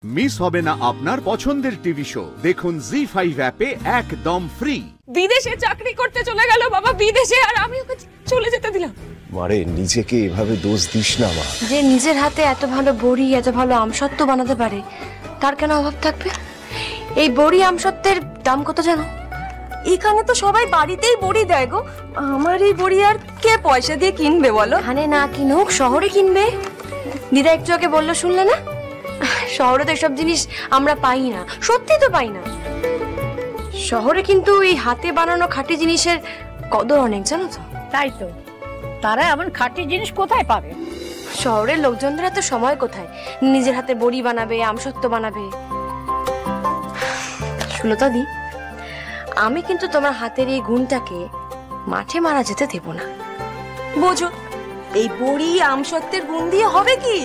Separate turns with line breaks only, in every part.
Miss হবে না আপনার পছন্দের টিভি শো। দেখুন জি5 অ্যাপে একদম ফ্রি।
বিদেশে চাকরি করতে চলে গেল বাবা, বিদেশে, আর আমি ওকে চলে যেতে দিলাম।
মারে নিজেকে এভাবে দোষ দিস না মা।
যে নিজের হাতে এত ভালো বড়ি, এত ভালো আমসত্ত্ব বানাতে পারে, তার কেন অভাব থাকবে? এই বড়ি আমসত্ত্বের দাম কত জানো?
এখানে তো সবাই বাড়িতেই বড়ি দেয় গো, আমার এই বড়ি আর কে পয়সা দিয়ে কিনবে বলো?
এখানে না কিনুক, শহরে কিনবে। দিদা একটু আগে বললো, শুনলে না? শহরে তো এসব জিনিস আমরা পাই না, সত্যি তো পাই না। শহরে কিন্তু এই হাতে বানানো খাঁটি জিনিসের কদর অনেক, জানো তো?
তাই তো, তারা এমন খাঁটি জিনিস কোথায় পাবে?
শহরের লোকজনদের এত সময় কোথায় নিজের হাতে বড়ি বানাবে, আমসত্ত্ব বানাবে। সুলতা দি, আমি কিন্তু তোমার হাতের এই গুণটাকে মাঠে মারা যেতে দেব না।
বোঝো, এই বড়ি আমসত্ত্বের গুণ দিয়ে হবে কি?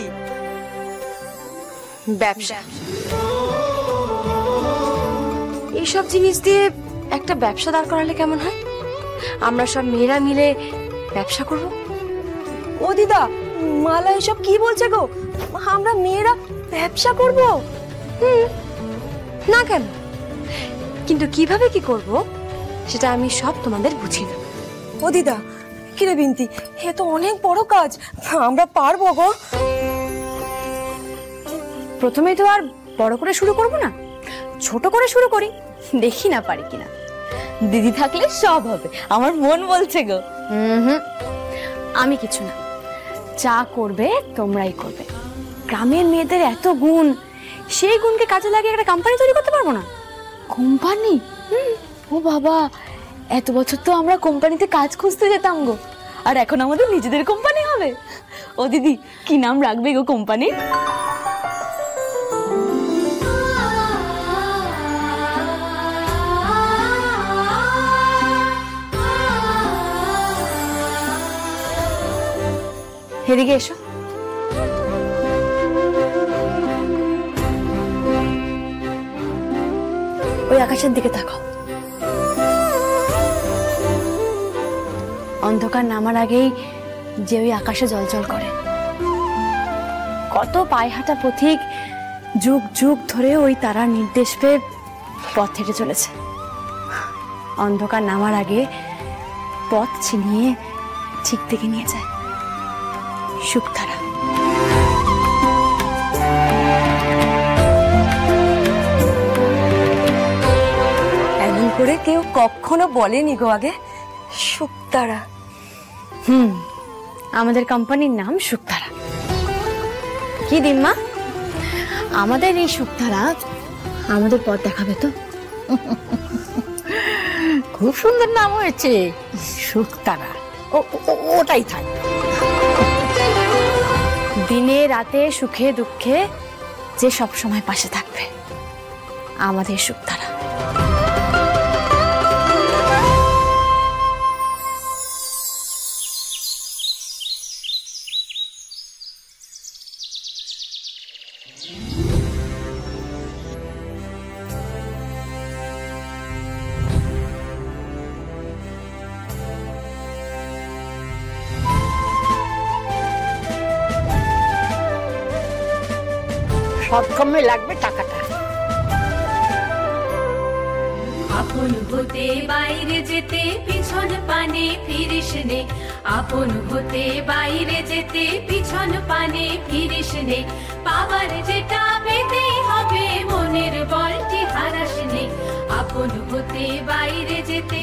ব্যবসা। এইসব জিনিস দিয়ে একটা ব্যবসা দাঁড় করালে কেমন হয়? আমরা সব মেয়েরা মিলে ব্যবসা করব।
ও দিদা, মালা এসব কি বলছে গো? আমরা মেয়েরা ব্যবসা করব?
না কেন? কিন্তু কিভাবে কি করব সেটা আমি সব তোমাদের বুঝিয়ে দেব।
ও দিদা, কিরে বিনতি, এ তো অনেক বড় কাজ, আমরা পারবো গো?
প্রথমেই তো আর বড় করে শুরু করব না, ছোট করে শুরু করি, দেখি না পারি কিনা। দিদি থাকলে সব হবে, আমার মন বলছে গো। আমি কিছু না, যা করবে তোমরাই করবে। গ্রামের মেয়েদের এত গুণ, সেই গুণকে কাজে লাগিয়ে একটা কোম্পানি তৈরি করতে পারবো না? কোম্পানি? ও বাবা, এত বছর তো আমরা কোম্পানিতে কাজ খুঁজতে যেতাম গো, আর এখন আমাদের নিজেদের কোম্পানি হবে। ও দিদি, কি নাম রাখবে গো কোম্পানি?
এদিকে এসো। ওই আকাশের দিকে তাকাও। অন্ধকার নামার আগেই যে ওই আকাশে জ্বলজ্বল করে, কত পায়ে হাঁটা পথিক যুগ যুগ ধরে ওই তারার নির্দেশ পেয়ে পথ হেঁটে চলেছে। অন্ধকার নামার আগে পথ ছিনিয়ে ঠিক দিকে নিয়ে যায় শুকতারা।
এমন করে কেউ কখনো বলেনি গো আগে, শুকতারা।
আমাদের কোম্পানির নাম শুকতারা। কি দিম্মা, আমাদের এই শুকতারা আমাদের পথ দেখাবে তো?
খুব সুন্দর নাম হয়েছে, শুকতারা। ওটাই থাকবে।
দিনে রাতে সুখে দুঃখে যে সব সময় পাশে থাকবে, আমাদের শুকতারা।
সব সময় লাগবে টাকাটা।
আপন হতে বাইরে যেতে পিছন পানে ফিরিস নে, আপন হতে বাইরে যেতে পিছন পানে ফিরিস নে, পাবার যেটা পেতেই হবে মনের বলটি হারাস নে, আপন হতে বাইরে যেতে।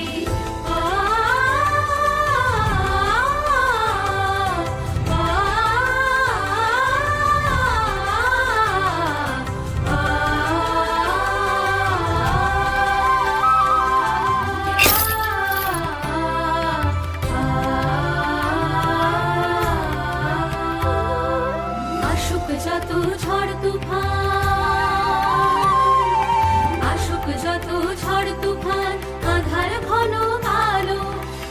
যত ঝড় তুফান, আসুক যত ঝড় তুফান, আধার ঘন কালো,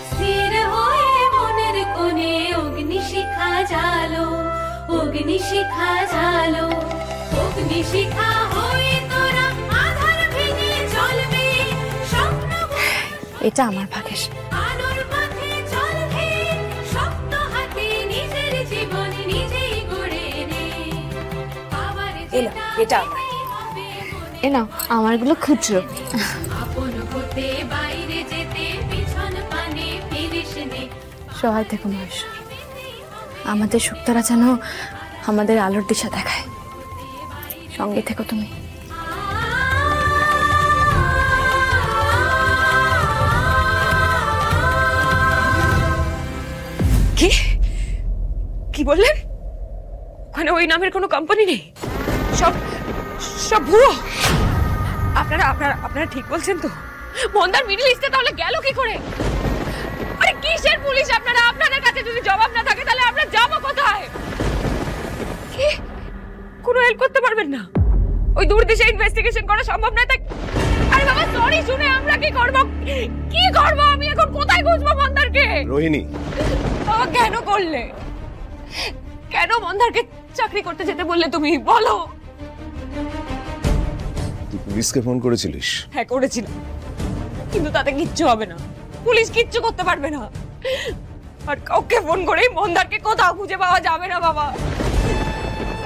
স্থির হয়ে মনের কোণে অগ্নিশিখা জালো, অগ্নিশিখা জালো, অগ্নিশিখা হয়ে তোরা আধার ভেঙে চলবে স্বপ্ন।
এটা আমার ভাগের।
আলোর পথে চলবে শক্ত হাতে নিজের জীবন নিজেই গড়ে নে।
এটা
এ নাও আমারগুলো খুচরো।
আপন হতে বাইরে যেতে পিছন পানে ফিরিস নে।
সহায় থেকো মহেশ্বর, আমাদের সুক্তারা যেন আমাদের আলোর দিশা দেখায়। সঙ্গে থেকো তুমি।
কি কি বললেন? ওখানে ওই নামের কোনো কোম্পানি নেই, সব সব ভুয়ো। আপনারা আপনারা আপনারা ঠিক বলছেন তো? মন্দার মিডল ইস্টে তাহলে গেল কি করে? আরে কিসের পুলিশ আপনারা? আপনাদের কাছে যদি জবাব না থাকে তাহলে আমরা যাবো কোথায়? কি কোনো হেল্প করতে পারবেন না? ওই দূর দেশে ইনভেস্টিগেশন করা সম্ভব না? তাই আরে বাবা সরি শুনে আমরা কি করব? কি করব? আমি এখন কোথায় খুঁজবো মন্দারকে?
রোহিণী,
বাবা কেন করলে? কেন মন্দারকে চাকরি করতে যেতে বললে তুমি? বলো।
তুই পুলিশকে ফোন করেছিলিস?
হ্যাঁ করেছিলাম, কিন্তু তাতে কিচ্ছু হবে না। পুলিশ কিচ্ছু করতে পারবে না। আর কাউকে ফোন করেই মন্দারকে কোথাও খুঁজে পাওয়া যাবে না বাবা।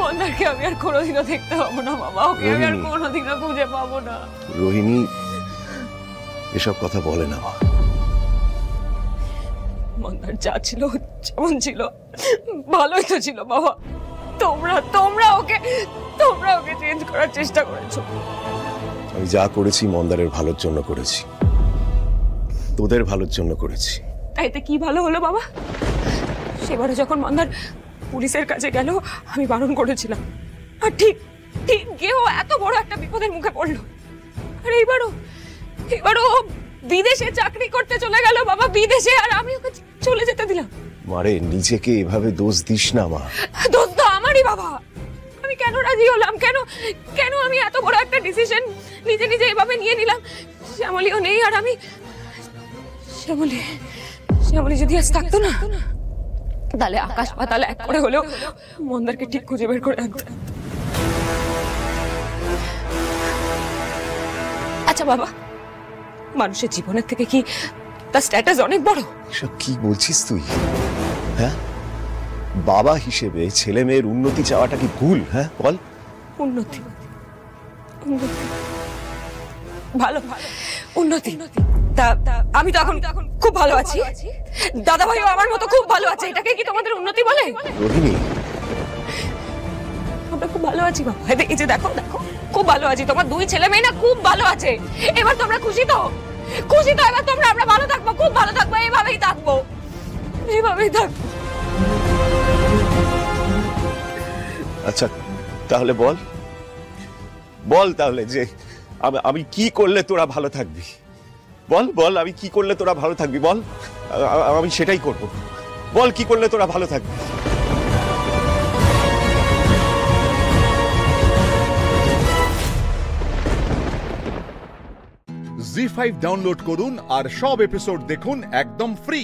মন্দারকে আমি আর কোনোদিনও দেখতে পাবো না বাবা। ওকে আমি আর কোনোদিনও খুঁজে পাবো না।
রোহিণী, এসব কথা বলে না মা।
মন্দার যা ছিল যেমন ছিল ভালোই তো ছিল বাবা। তোমরা ওকে চেঞ্জ করার চেষ্টা করেছো।
আমি যা করেছি মন্দারের ভালোর জন্য করেছি, তোদের ভালোর জন্য করেছি।
তাইতে কি ভালো হলো বাবা? সেবারে যখন মন্দার পুলিশের কাছে গেল আমি বারণ করেছিলাম, আর ঠিক ঠিক গিয়েও এত বড় একটা বিপদের মুখে পড়লো। আর এইবারও বিদেশে চাকরি করতে চলে গেল বাবা, বিদেশে। আর আমি ওকে চলে যেতে দিলাম।
মারে, নিজেকে এভাবে দোষ দিস না মা।
দোষ তো আমারই বাবা। আমি কেন রাজি হলাম? কেন আমি এত বড় একটা ডিসিশন নিজে নিজে এভাবে নিয়ে নিলাম? শ্যামলীও নেই, আর আমি শ্যামলী যদি আজ থাকতো না তাহলে আকাশ পাতাল এক করে হলেও মন্দারকে ঠিক খুঁজে বের করে আনতাম। আচ্ছা বাবা, মানুষের জীবনের থেকে কি তার স্ট্যাটাস অনেক বড়?
এসব কি বলছিস তুই? হ্যাঁ, বাবা হিসেবে ছেলে মেয়ের উন্নতি চাওয়াটা কি ভুল? হ্যাঁ বল।
উন্নতি ভালো উন্নতি। তা আমি তো এখন খুব ভালো আছি। দাদা ভাইও আমার মতো খুব ভালো আছে। এটাকে কি তোমাদের উন্নতি বলে?
রোহিণী,
আমরা খুব ভালো আছি বাবা। এই যে দেখো খুব ভালো আছি। তোমার দুই ছেলে মেয়ে না খুব ভালো আছে। এবার তোমরা খুশি তো? এবার আমরা ভালো থাকবো, খুব ভালো থাকবো। এইভাবেই থাকবো।
আচ্ছা তাহলে বল তাহলে যে আমি কি করলে তোরা ভালো থাকবি? বল আমি কি করলে তোরা ভালো থাকবি? বল, আমি সেটাই করব। বল কি করলে তোরা ভালো থাকবি?
জি5 ডাউনলোড করুন আর সব এপিসোড দেখুন একদম ফ্রি।